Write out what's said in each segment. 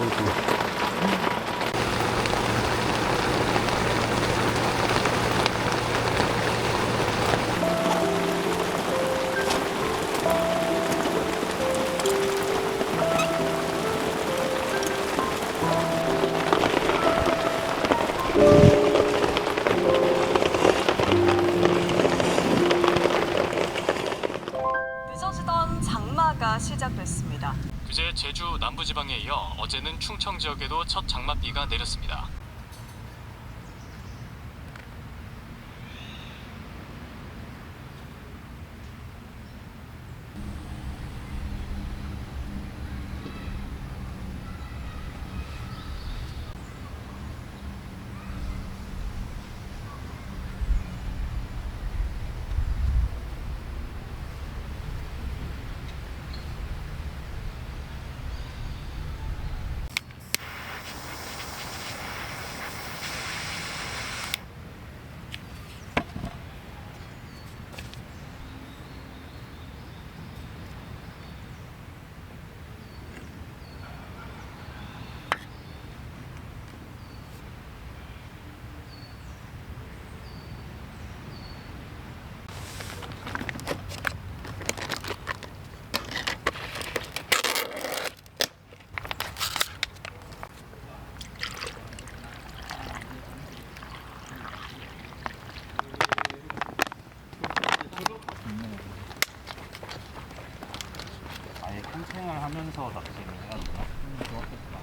아이고. 늦어지던 장마가 시작됐습니다. 그제 제주 남부지방에 이어 어제는 충청 지역에도 첫 장맛비가 내렸습니다. 아예 캠핑을 하면서 낚시를 해야 되나? 좋았겠다.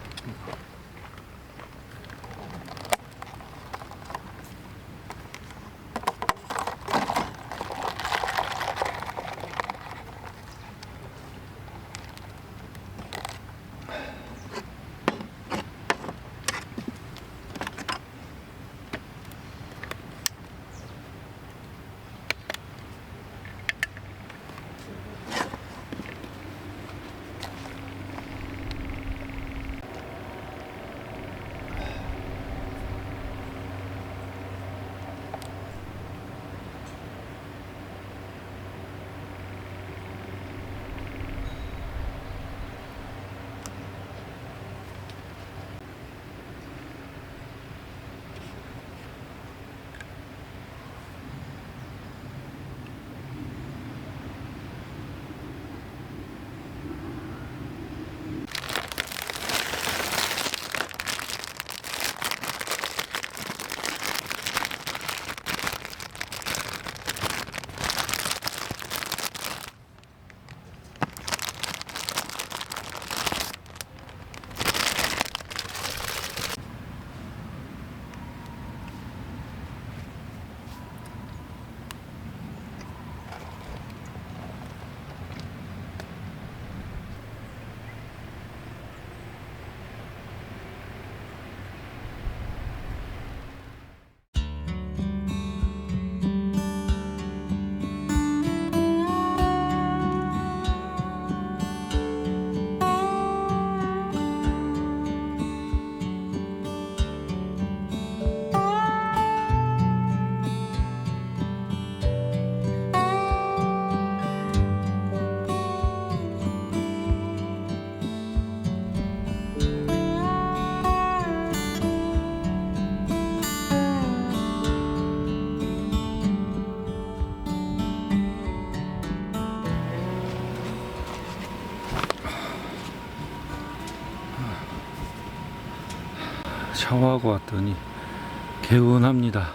샤워하고 왔더니 개운합니다.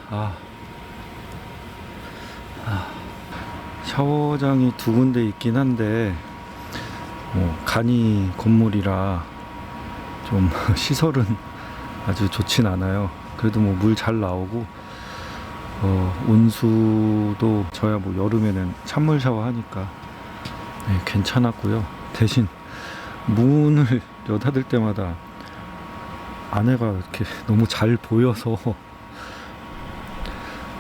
샤워장이 두 군데 있긴 한데 간이 건물이라 좀 시설은 아주 좋진 않아요. 그래도 뭐 물 잘 나오고 온수도 저야 뭐 여름에는 찬물 샤워하니까 괜찮았고요. 대신 문을 여닫을 때마다 아내가 이렇게 너무 잘 보여서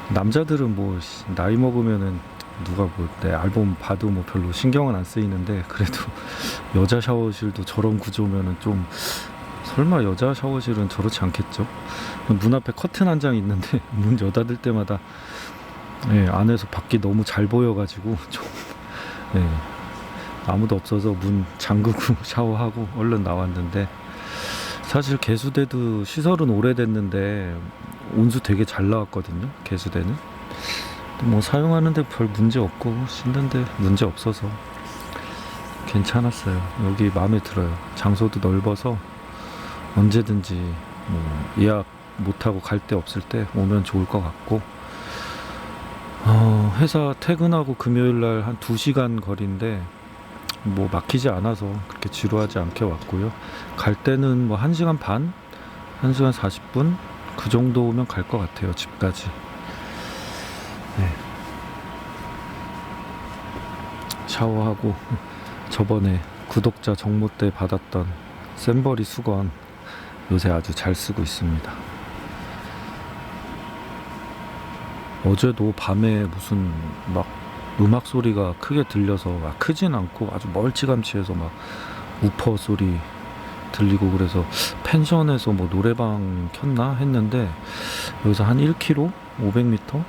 남자들은 뭐 나이 먹으면은 누가 뭐 내 앨범 봐도 뭐 별로 신경은 안 쓰이는데 그래도 여자 샤워실도 저런 구조면은 좀 설마 여자 샤워실은 저렇지 않겠죠? 문 앞에 커튼 한 장 있는데 문 여닫을 때마다 안에서 밖이 너무 잘 보여가지고 좀 아무도 없어서 문 잠그고 샤워하고 얼른 나왔는데 사실 개수대도 시설은 오래됐는데 온수 되게 잘 나왔거든요. 개수대는. 근데 뭐 사용하는데 별 문제 없고 씻는데 문제 없어서 괜찮았어요. 여기 마음에 들어요. 장소도 넓어서 언제든지 뭐 예약 못하고 갈 데 없을 때 오면 좋을 것 같고, 회사 퇴근하고 금요일날 한 2시간 거리인데 뭐 막히지 않아서 그렇게 지루하지 않게 왔고요. 갈 때는 뭐 1시간 반? 1시간 40분? 그 정도 오면 갈 것 같아요, 집까지. 네. 샤워하고 저번에 구독자 정모 때 받았던 샘버리 수건 요새 아주 잘 쓰고 있습니다. 어제도 밤에 무슨 막 음악 소리가 크게 들려서, 크진 않고 아주 멀찌감치해서 막 우퍼 소리 들리고, 그래서 펜션에서 뭐 노래방 켰나 했는데 여기서 한 1km? 500m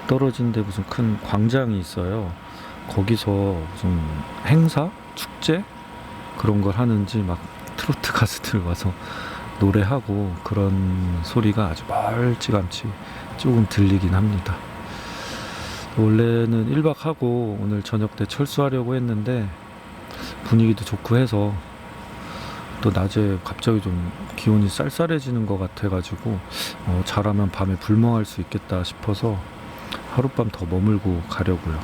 떨어진 데 무슨 큰 광장이 있어요. 거기서 무슨 행사? 축제? 그런 걸 하는지 막 트로트 가수들 와서 노래하고 그런 소리가 아주 멀찌감치 조금 들리긴 합니다. 원래는 1박 하고 오늘 저녁 때 철수하려고 했는데 분위기도 좋고 해서, 또 낮에 갑자기 좀 기온이 쌀쌀해지는 것 같아가지고 잘하면 밤에 불멍할 수 있겠다 싶어서 하룻밤 더 머물고 가려고요.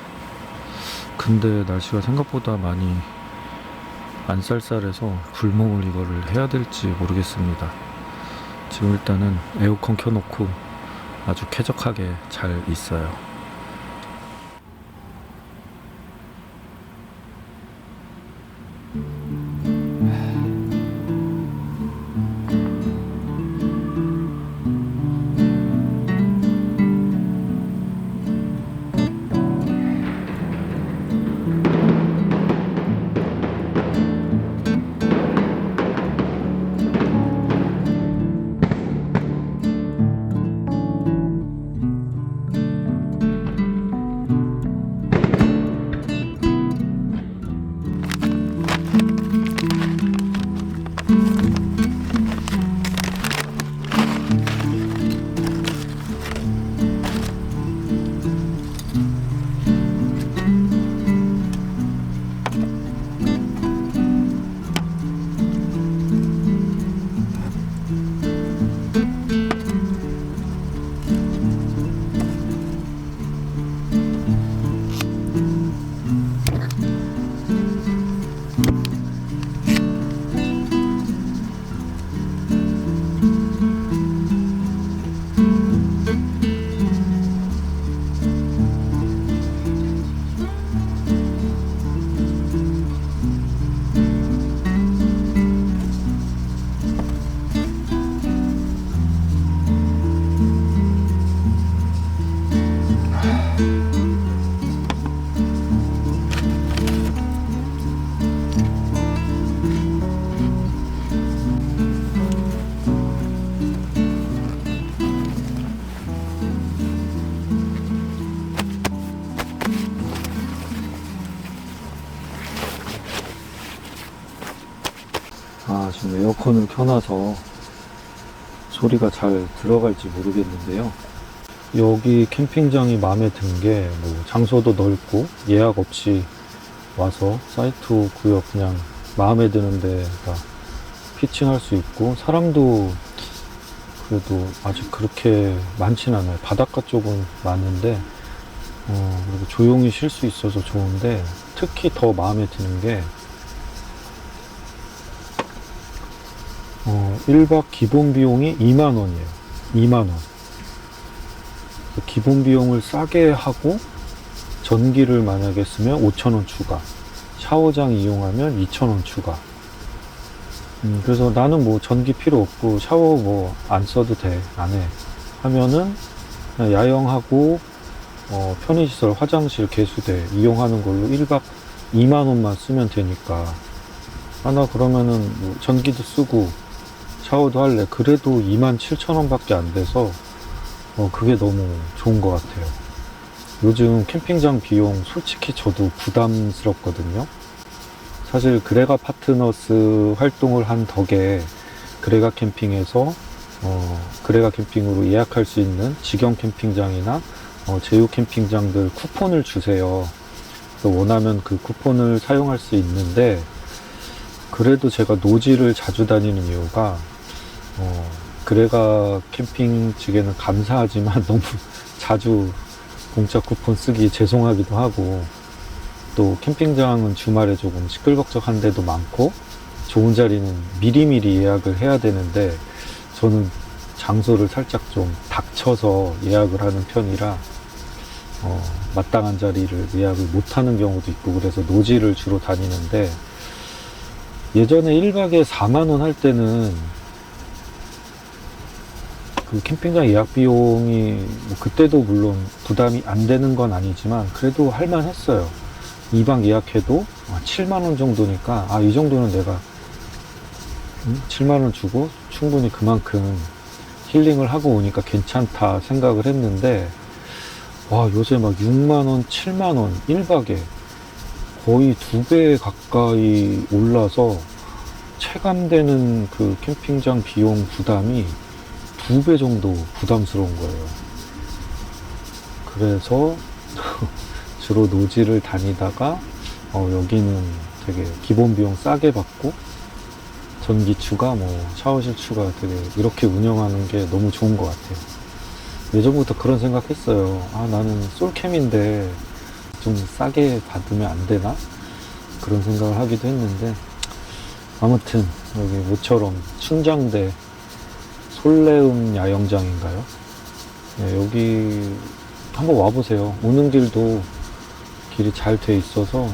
근데 날씨가 생각보다 많이 안 쌀쌀해서 불멍을 이거를 해야 될지 모르겠습니다. 지금 일단은 에어컨 켜놓고 아주 쾌적하게 잘 있어요. 지금 에어컨을 켜놔서 소리가 잘 들어갈지 모르겠는데요. 여기 캠핑장이 마음에 든 게 뭐 장소도 넓고 예약 없이 와서 사이트 구역 그냥 마음에 드는 데가 피칭할 수 있고, 사람도 그래도 아직 그렇게 많진 않아요. 바닷가 쪽은 많은데 그래도 조용히 쉴 수 있어서 좋은데, 특히 더 마음에 드는 게 1박 기본 비용이 2만원이에요. 2만원. 기본 비용을 싸게 하고 전기를 만약에 쓰면 5,000원 추가, 샤워장 이용하면 2,000원 추가. 그래서 나는 뭐 전기 필요 없고 샤워 뭐 안 써도 돼, 안 해 하면은 그냥 야영하고 편의시설, 화장실, 개수대 이용하는 걸로 1박 2만원만 쓰면 되니까, 나 그러면은 뭐 전기도 쓰고 샤워도 할래. 그래도 27,000원 밖에 안 돼서 그게 너무 좋은 것 같아요. 요즘 캠핑장 비용 솔직히 저도 부담스럽거든요. 사실 그레가 파트너스 활동을 한 덕에 그레가 캠핑에서 그레가 캠핑으로 예약할 수 있는 직영 캠핑장이나 제휴 캠핑장들 쿠폰을 주세요. 그래서 원하면 그 쿠폰을 사용할 수 있는데, 그래도 제가 노지를 자주 다니는 이유가 그레가 캠핑 측에는 감사하지만 너무 자주 공짜 쿠폰 쓰기 죄송하기도 하고, 또 캠핑장은 주말에 조금 시끌벅적한 데도 많고 좋은 자리는 미리미리 예약을 해야 되는데, 저는 장소를 살짝 좀 닥쳐서 예약을 하는 편이라 마땅한 자리를 예약을 못하는 경우도 있고, 그래서 노지를 주로 다니는데, 예전에 1박에 4만원 할 때는 그 캠핑장 예약 비용이 뭐 그때도 물론 부담이 안 되는 건 아니지만 그래도 할만 했어요. 2박 예약해도 7만원 정도니까, 이 정도는 내가 7만원 주고 충분히 그만큼 힐링을 하고 오니까 괜찮다 생각을 했는데, 요새 막 6만원, 7만원 1박에 거의 2배 가까이 올라서 체감되는 그 캠핑장 비용 부담이 2배 정도 부담스러운 거예요. 그래서 주로 노지를 다니다가 여기는 되게 기본 비용 싸게 받고 전기 추가, 샤워실 추가 되게 이렇게 운영하는 게 너무 좋은 것 같아요. 예전부터 그런 생각했어요. 나는 솔캠인데 좀 싸게 받으면 안 되나? 그런 생각을 하기도 했는데, 아무튼 여기 모처럼 춘장대 솔레움 야영장인가요? 네, 여기 한번 와보세요. 오는 길도 길이 잘 돼 있어서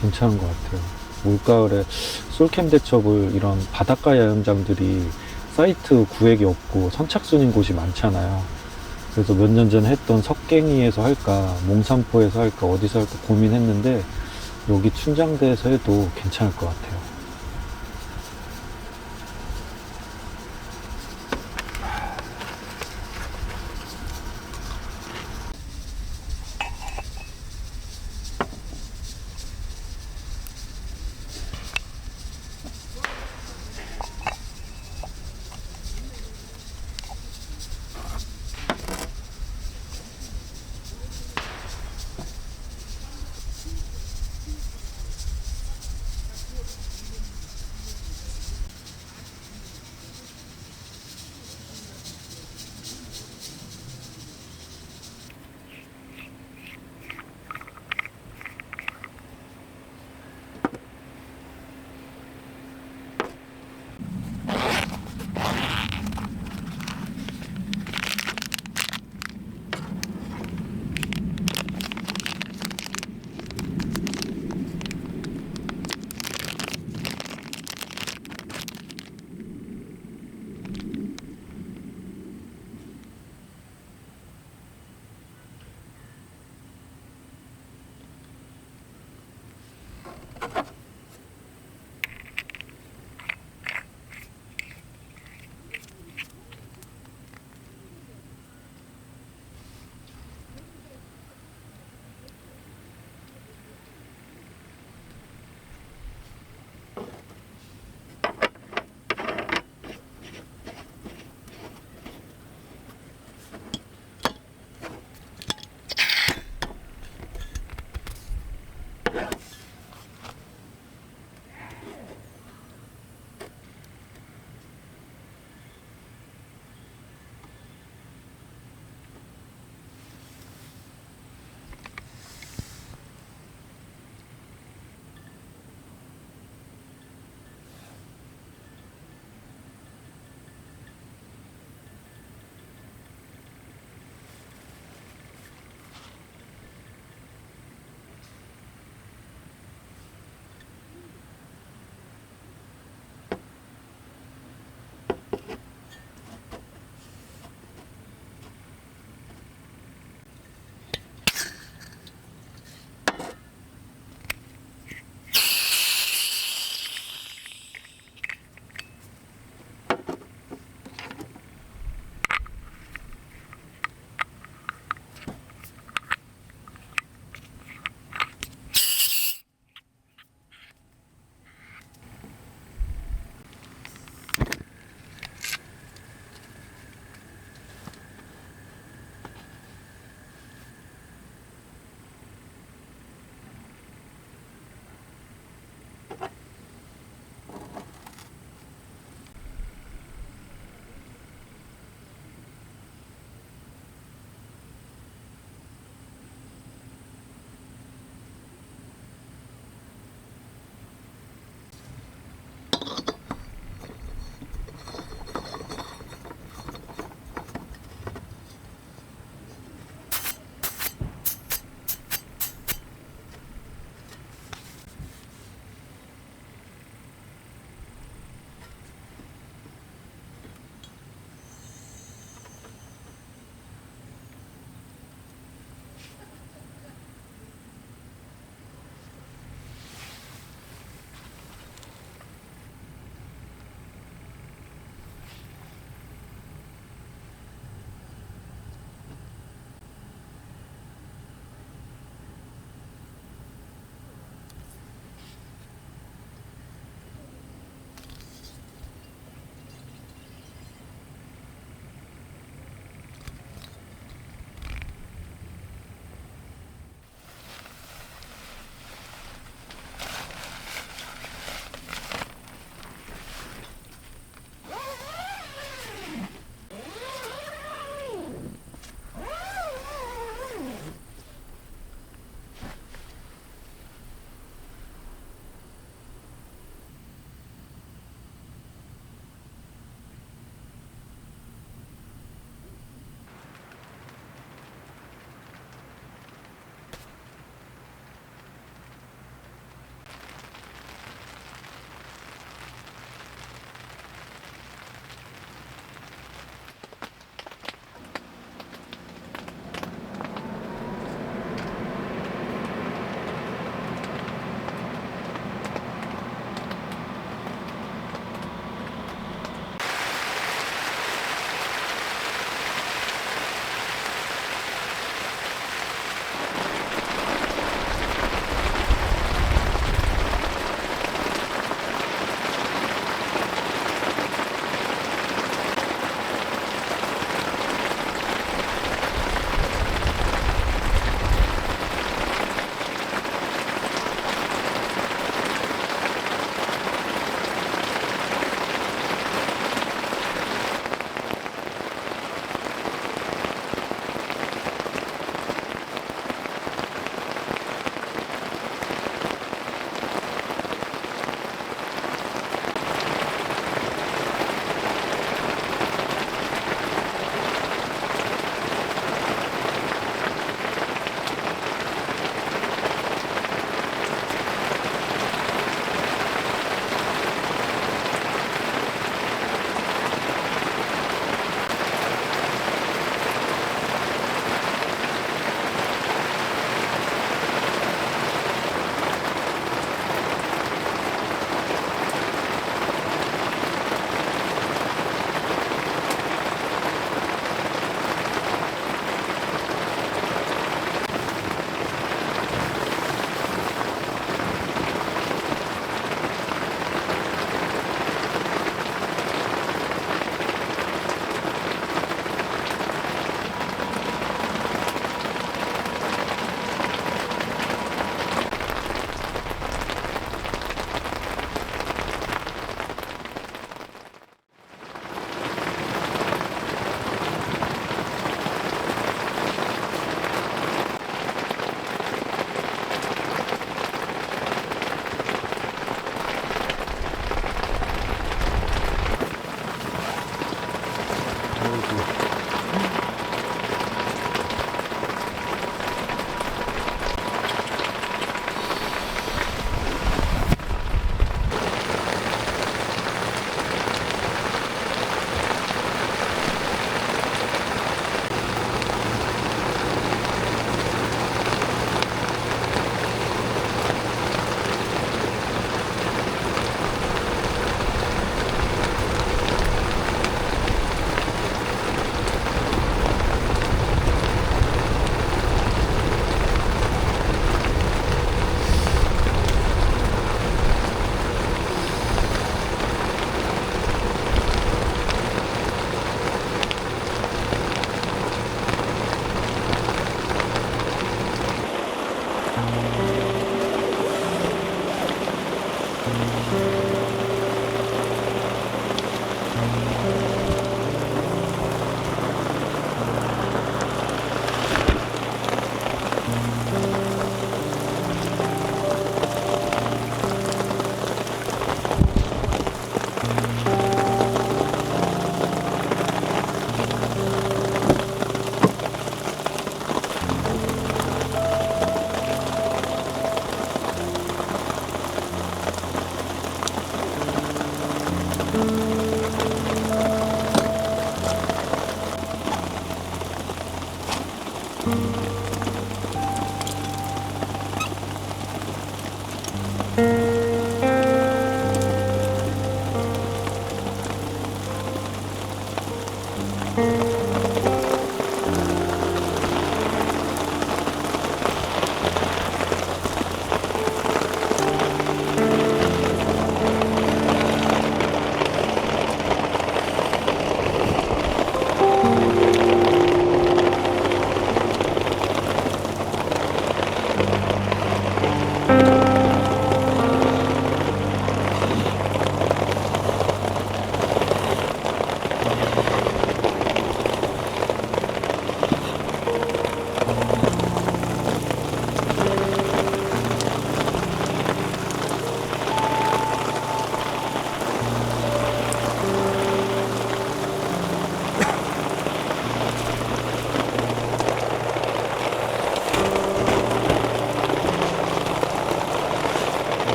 괜찮은 것 같아요. 올가을에 솔캠 대첩을 이런 바닷가 야영장들이 사이트 구획이 없고 선착순인 곳이 많잖아요. 그래서 몇 년 전에 했던 석갱이에서 할까, 몽산포에서 할까, 어디서 할까 고민했는데, 여기 춘장대에서 해도 괜찮을 것 같아요.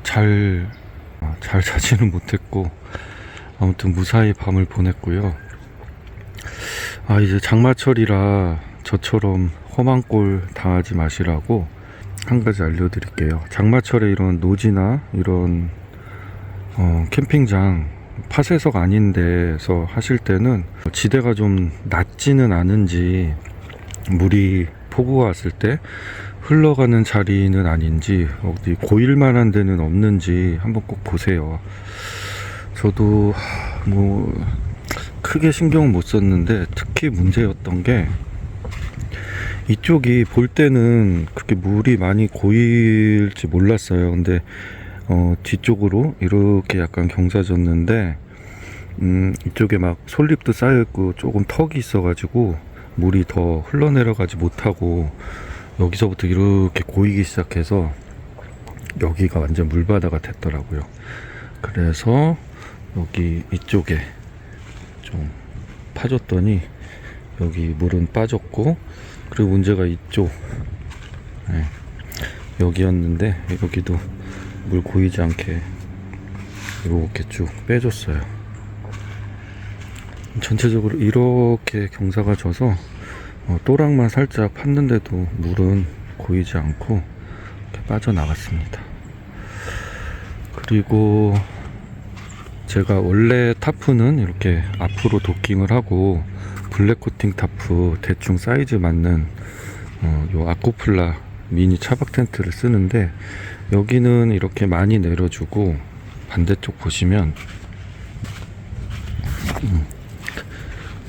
잘 자지는 못했고 아무튼 무사히 밤을 보냈고요. 이제 장마철이라 저처럼 험한 꼴 당하지 마시라고 한 가지 알려드릴게요. 장마철에 이런 노지나 이런 캠핑장 팟에서가 아닌 데서 하실 때는 지대가 좀 낮지는 않은지 물이 폭우가 왔을 때 흘러가는 자리는 아닌지 어디 고일 만한 데는 없는지 한번 꼭 보세요. 저도 뭐 크게 신경을 못 썼는데 특히 문제였던 게 이쪽이 볼 때는 그렇게 물이 많이 고일지 몰랐어요. 근데 뒤쪽으로 이렇게 약간 경사졌는데 이쪽에 막 솔잎도 쌓여있고 조금 턱이 있어가지고 물이 더 흘러내려가지 못하고 여기서부터 이렇게 고이기 시작해서 여기가 완전 물바다가 됐더라고요. 그래서 여기 이쪽에 좀 파줬더니 여기 물은 빠졌고, 그리고 문제가 이쪽 여기였는데 여기도 물 고이지 않게 이렇게 쭉 빼줬어요. 전체적으로 이렇게 경사가 져서 또랑만 살짝 팠는데도 물은 고이지 않고 이렇게 빠져나갔습니다. 그리고 제가 원래 타프는 이렇게 앞으로 도킹을 하고 블랙 코팅 타프 대충 사이즈 맞는 요 아코플라 미니 차박 텐트를 쓰는데, 여기는 이렇게 많이 내려주고 반대쪽 보시면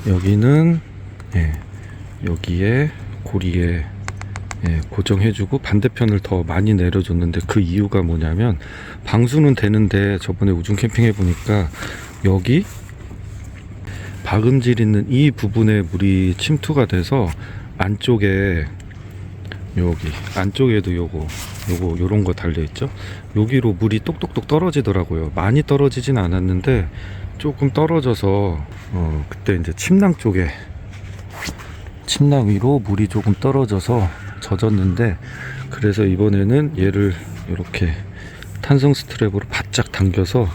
여기는 여기에 고리에 고정해주고 반대편을 더 많이 내려줬는데, 그 이유가 뭐냐면 방수는 되는데 저번에 우중 캠핑 해보니까 여기 박음질 있는 이 부분에 물이 침투가 돼서 안쪽에 여기 안쪽에도 요런 거 달려있죠. 여기로 물이 똑똑똑 떨어지더라고요. 많이 떨어지진 않았는데 조금 떨어져서 그때 이제 침낭 쪽에 침낭 위로 물이 조금 떨어져서 젖었는데, 그래서 이번에는 얘를 이렇게 탄성 스트랩으로 바짝 당겨서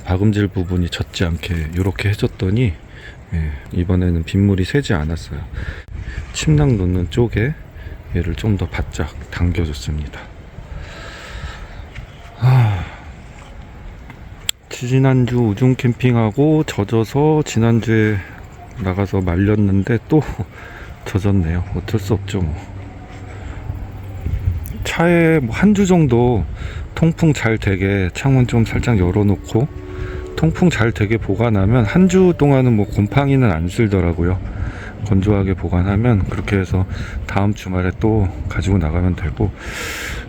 박음질 부분이 젖지 않게 이렇게 해줬더니 이번에는 빗물이 새지 않았어요. 침낭 놓는 쪽에 얘를 좀 더 바짝 당겨줬습니다. 지난주 우중 캠핑하고 젖어서 지난주에 나가서 말렸는데 또 젖었네요. 어쩔 수 없죠 뭐. 차에 뭐 한 주 정도 통풍 잘 되게 창문 좀 살짝 열어놓고 통풍 잘 되게 보관하면 한 주 동안은 뭐 곰팡이는 안 쓸더라고요. 건조하게 보관하면 그렇게 해서 다음 주말에 또 가지고 나가면 되고,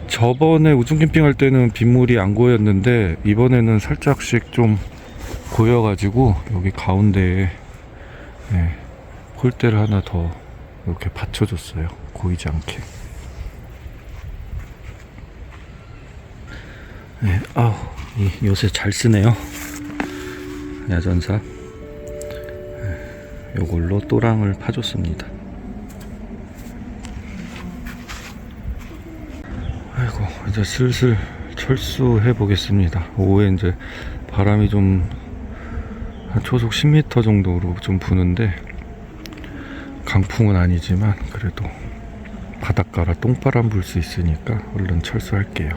저번에 우중 캠핑 할 때는 빗물이 안 고였는데 이번에는 살짝씩 좀 고여가지고 여기 가운데에 홀대를 하나 더 이렇게 받쳐줬어요. 고이지 않게. 요새 잘 쓰네요. 야전사. 요걸로 또랑을 파줬습니다. 아이고, 이제 슬슬 철수해 보겠습니다. 오후에 이제 바람이 좀 한 초속 10m 정도로 좀 부는데, 강풍은 아니지만 그래도 바닷가라 똥바람 불 수 있으니까 얼른 철수할게요.